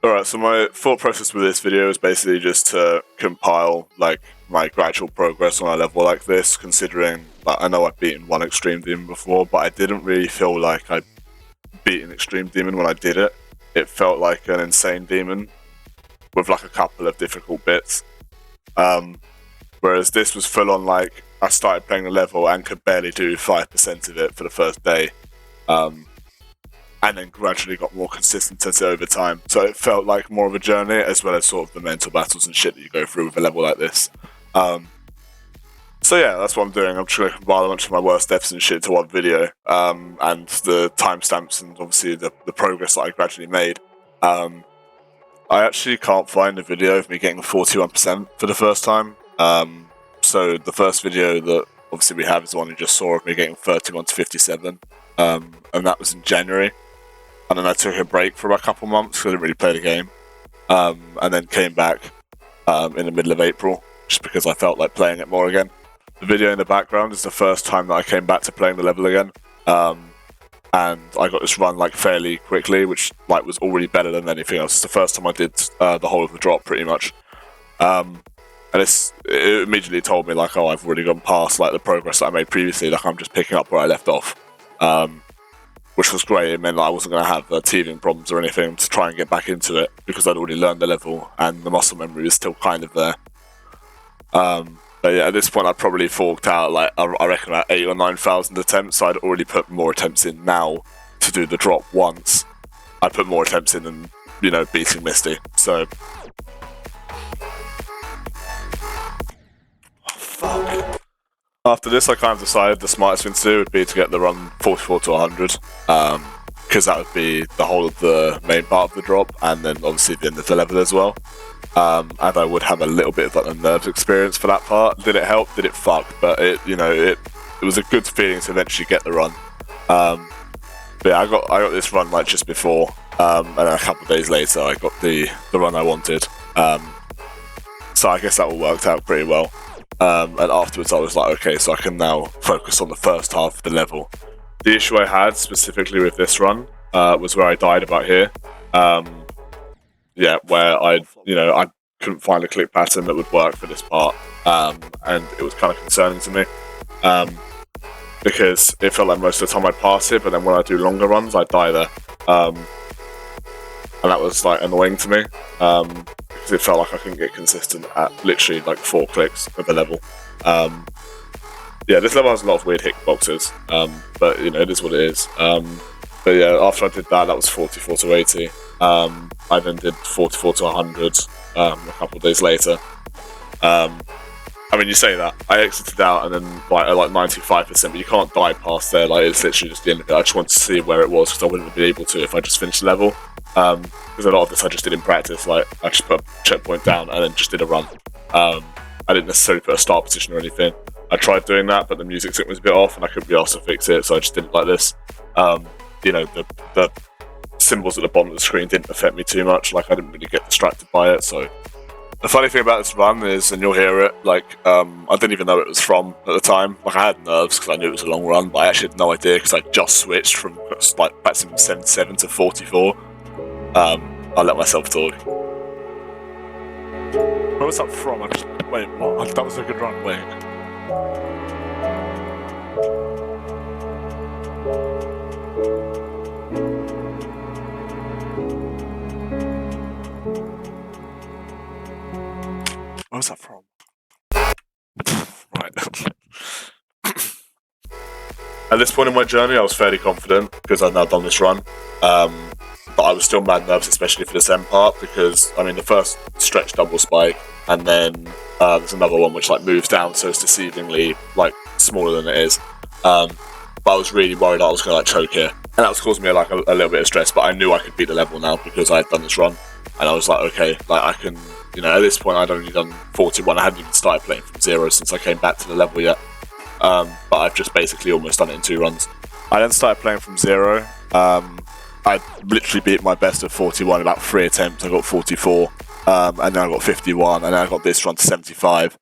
Alright, so my thought process with this video is basically just to compile like my gradual progress on a level like this, considering like, I know I've beaten one Extreme Demon before, but I didn't really feel like I beat an Extreme Demon when I did it. It felt like an insane demon with like a couple of difficult bits. Whereas this was full on like I started playing the level and could barely do 5% of it for the first day. And then gradually got more consistency over time. So it felt like more of a journey, as well as sort of the mental battles and shit that you go through with a level like this. So yeah, that's what I'm doing. I'm just going to compile a bunch of my worst deaths and shit to one video, and the timestamps and obviously the progress that I gradually made. I actually can't find a video of me getting 41% for the first time. So the first video that obviously we have is the one you just saw of me getting 31 to 57, and that was in January. And then I took a break for about a couple months because I didn't really play the game, and then came back in the middle of April just because I felt like playing it more again. The video in the background is the first time that I came back to playing the level again, and I got this run like fairly quickly, which like was already better than anything else. It's the first time I did the whole of the drop pretty much, and it immediately told me like, oh, I've already gone past like the progress that I made previously. Like I'm just picking up where I left off. Which was great. It meant that I wasn't going to have teething problems or anything to try and get back into it because I'd already learned the level and the muscle memory was still kind of there. But yeah, at this point I'd probably forked out like I reckon about 8,000 or 9,000 attempts. So I'd already put more attempts in now to do the drop once. I'd put more attempts in than, you know, beating Misty. So fuck. After this, I kind of decided the smartest thing to do would be to get the run 44 to 100, because that would be the whole of the main part of the drop, and then obviously the end of the level as well. And I would have a little bit of like the nerves experience for that part. Did it help? Did it fuck? But it was a good feeling to eventually get the run. But yeah, I got this run like just before, and then a couple of days later, I got the run I wanted. So I guess that all worked out pretty well. And afterwards I was like, okay, so I can now focus on the first half of the level. The issue I had specifically with this run was where I died about here. Yeah, where I couldn't find a click pattern that would work for this part, and it was kind of concerning to me, because it felt like most of the time I'd pass it, but then when I do longer runs I'd die there, and that was like annoying to me. Because it felt like I couldn't get consistent at literally like 4 clicks of the level. Yeah, this level has a lot of weird hitboxes, but you know, it is what it is. But yeah, after I did that was 44 to 80. I then did 44 to 100 a couple of days later. I mean, you say that, I exited out and then like 95%, but you can't die past there, like it's literally just the end of it. I just wanted to see where it was because I wouldn't have been able to if I just finished the level. Because a lot of this I just did in practice, like I just put a checkpoint down and then just did a run. I didn't necessarily put a start position or anything. I tried doing that, but the music sync was a bit off and I couldn't be asked to fix it, so I just did it like this. You know, the symbols at the bottom of the screen didn't affect me too much, like I didn't really get distracted by it. So the funny thing about this run is, and you'll hear it, like I didn't even know it was from at the time. Like I had nerves because I knew it was a long run, but I actually had no idea because I just switched from like practicing 77 to 44. I'll let myself talk. Where was that from? Wait, what? That was a good run. Wait. Where was that from? Right. At this point in my journey, I was fairly confident because I'd now done this run. But I was still mad nervous, especially for this end part, because I mean the first stretch double spike, and then there's another one which like moves down, so it's deceivingly like smaller than it is. But I was really worried I was going to like choke here, and that was causing me like a little bit of stress. But I knew I could beat the level now because I had done this run, and I was like, okay, like I can. You know, at this point I'd only done 41. I hadn't even started playing from 0 since I came back to the level yet. But I've just basically almost done it in 2 runs. I then started playing from 0. I literally beat my best of 41 in about 3 attempts. I got 44, and then I got 51, and then I got this run to 75.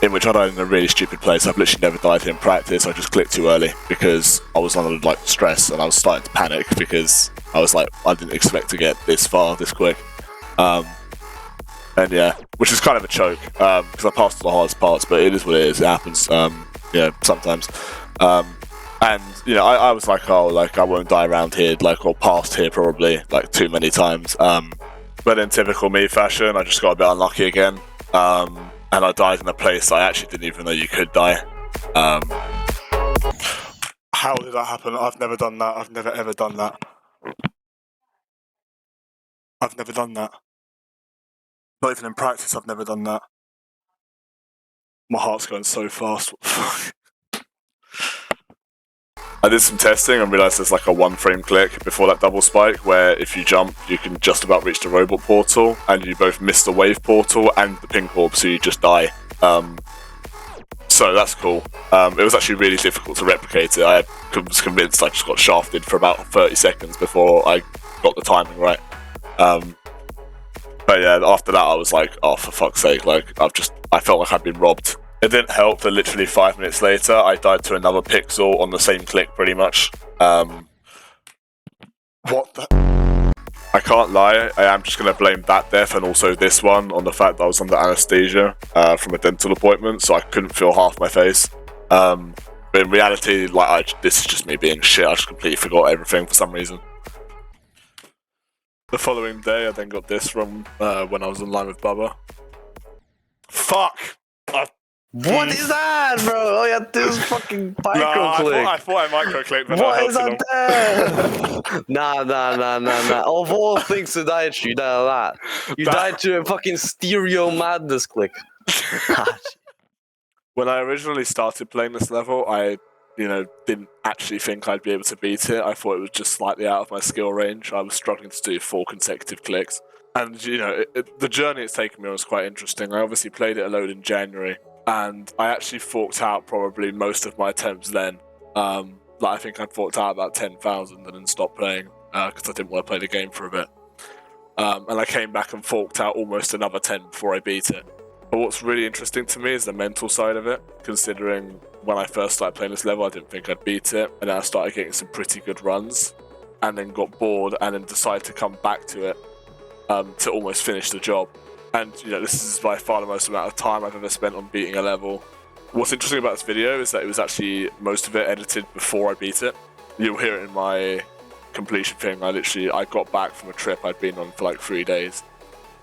in which I died in a really stupid place. I've literally never died in practice. I just clicked too early because I was under like stress and I was starting to panic because I was like, I didn't expect to get this far this quick. And yeah, which is kind of a choke because I passed all the hardest parts, but it is what it is. It happens, sometimes. And you know, I was like, oh, like I won't die around here, like or past here probably, like too many times. But in typical me fashion, I just got a bit unlucky again. And I died in a place I actually didn't even know you could die. How did that happen? I've never done that. I've never ever done that. I've never done that. Not even in practice, I've never done that. My heart's going so fast. I did some testing and realised there's like a 1 frame click before that double spike where if you jump you can just about reach the robot portal and you both miss the wave portal and the pink orb, so you just die. So that's cool. It was actually really difficult to replicate it. I was convinced I just got shafted for about 30 seconds before I got the timing right. But yeah, after that I was like, oh, for fuck's sake, like I felt like I'd been robbed. It didn't help that literally 5 minutes later, I died to another pixel on the same click, pretty much. What the? I can't lie, I am just going to blame that death and also this one on the fact that I was under anesthesia from a dental appointment, so I couldn't feel half my face. But in reality, like, this is just me being shit. I just completely forgot everything for some reason. The following day, I then got this from when I was online with Bubba. Fuck! What is that, bro? Oh yeah, this fucking micro-click. I thought I micro-clicked, but what is that? Nah. Of all things to die to, you died a lot. You died to a fucking stereo madness click. When I originally started playing this level, I, didn't actually think I'd be able to beat it. I thought it was just slightly out of my skill range. I was struggling to do 4 consecutive clicks. And, the journey it's taken me was quite interesting. I obviously played it alone in January. And I actually forked out probably most of my attempts then. I think I forked out about 10,000 and then stopped playing because I didn't want to play the game for a bit. And I came back and forked out almost another 10 before I beat it. But what's really interesting to me is the mental side of it, considering when I first started playing this level, I didn't think I'd beat it. And then I started getting some pretty good runs and then got bored and then decided to come back to it to almost finish the job. And, this is by far the most amount of time I've ever spent on beating a level. What's interesting about this video is that it was actually most of it edited before I beat it. You'll hear it in my completion thing. I got back from a trip I'd been on for like 3 days.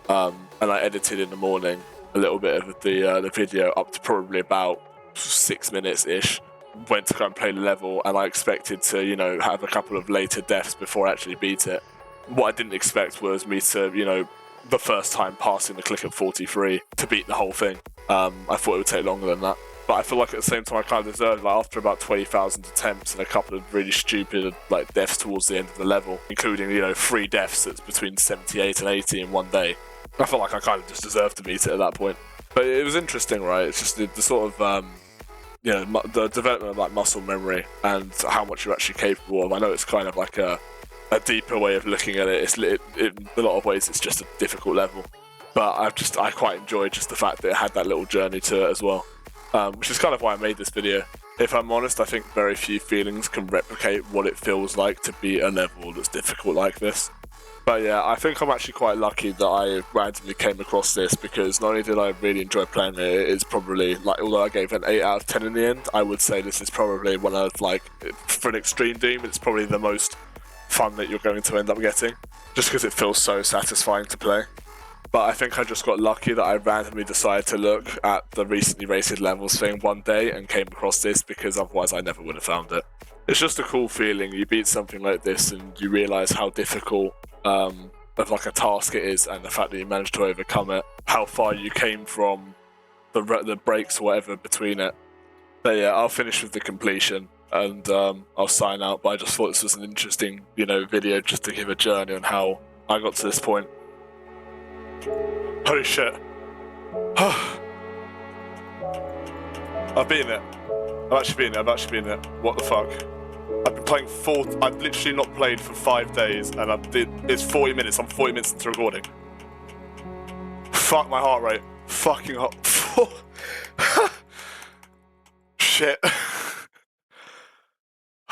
And I edited in the morning a little bit of the video up to probably about 6 minutes-ish. Went to go and play the level and I expected to, have a couple of later deaths before I actually beat it. What I didn't expect was me to, the first time passing the click at 43 to beat the whole thing. I thought it would take longer than that. But I feel like at the same time I kind of deserved, after about 20,000 attempts and a couple of really stupid deaths towards the end of the level, including 3 deaths that's between 78 and 80 in one day. I felt like I kind of just deserved to beat it at that point. But it was interesting, right? It's just the sort of the development of muscle memory and how much you're actually capable of. I know it's kind of like a deeper way of looking at it. In a lot of ways it's just a difficult level, but I quite enjoyed just the fact that it had that little journey to it as well, which is kind of why I made this video. If I'm honest, I think very few feelings can replicate what it feels like to beat a level that's difficult like this. But yeah, I think I'm actually quite lucky that I randomly came across this, because not only did I really enjoy playing it, it's probably, although I gave it an 8 out of 10 in the end, I would say this is probably one of, for an extreme Doom, it's probably the most fun that you're going to end up getting, just because it feels so satisfying to play. But I think I just got lucky that I randomly decided to look at the recently rated levels thing one day and came across this, because otherwise I never would have found it. It's just a cool feeling. You beat something like this and you realise how difficult of a task it is, and the fact that you managed to overcome it, how far you came from the breaks or whatever between it. But yeah, I'll finish with the completion and I'll sign out, but I just thought this was an interesting, video just to give a journey on how I got to this point. Holy shit. I've beaten it. I've actually beaten it. What the fuck? I've been playing I've literally not played for 5 days, and it's 40 minutes. I'm 40 minutes into recording. Fuck my heart rate. Fucking hot. Shit.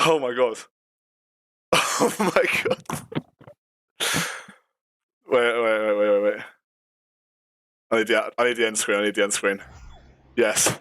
Oh my god. Oh my god. Wait. I need the end screen. Yes.